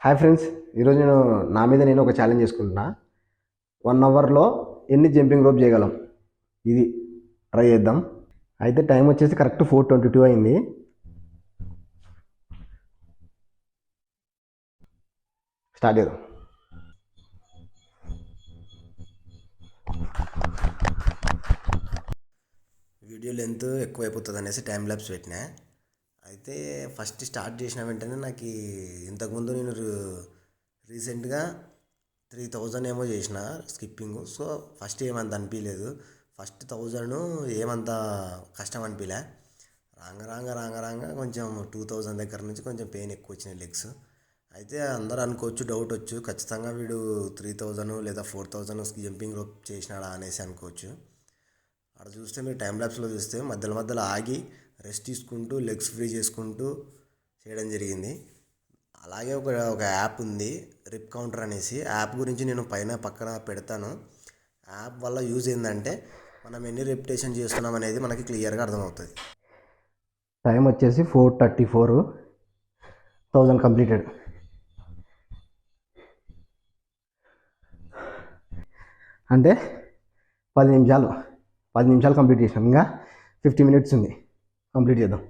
Hi friends, ఈరోజు నా మీద నేను ఒక ఛాలెంజ్ చేసుకుంటున్నా. 1 అవర్లో ఎన్ని జంపింగ్ రోప్ చేయగలం, ఇది ట్రై చేద్దాం. అయితే టైం వచ్చేసి కరెక్ట్ 4:22 అయింది. స్టార్ట్ చేద్దాం. వీడియో లెంత్ ఎక్కువైపోతుంది అనేసి టైం ల్యాబ్స్ పెట్టినా. అయితే ఫస్ట్ స్టార్ట్ చేసిన వెంటనే నాకు ఇంతకుముందు నేను రీసెంట్గా 3000 ఏమో చేసిన స్కిప్పింగ్. సో ఫస్ట్ ఏమంత అనిపించలేదు. ఫస్ట్ 1000 ఏమంత కష్టం అనిపించలే. రాంగ కొంచెం 2000 దగ్గర నుంచి కొంచెం పెయిన్ ఎక్కువ వచ్చినాయి లెగ్స్. అయితే అందరూ అనుకోవచ్చు, డౌట్ వచ్చు, ఖచ్చితంగా వీడు 3000 లేదా 4000 జంపింగ్ రోప్ చేసినాడా అనేసి అనుకోవచ్చు. అక్కడ చూస్తే మీరు టైం ల్యాబ్స్లో చూస్తే మధ్యలో ఆగి రెస్ట్ తీసుకుంటూ లెగ్స్ ఫ్రీ చేసుకుంటూ చేయడం జరిగింది. అలాగే ఒక యాప్ ఉంది, రిప్ కౌంటర్ అనేసి. యాప్ గురించి నేను పక్కన పెడతాను. యాప్ వల్ల యూజ్ ఏంటంటే మనం ఎన్ని రెప్యుటేషన్ చేస్తున్నాం అనేది మనకి క్లియర్గా అర్థమవుతుంది. టైం వచ్చేసి 4:34, 1000 కంప్లీటెడ్. అంటే 10 నిమిషాలు కంప్లీట్ చేసాం. ఇంకా 50 minutes ఉంది, కంప్లీట్ చేద్దాం.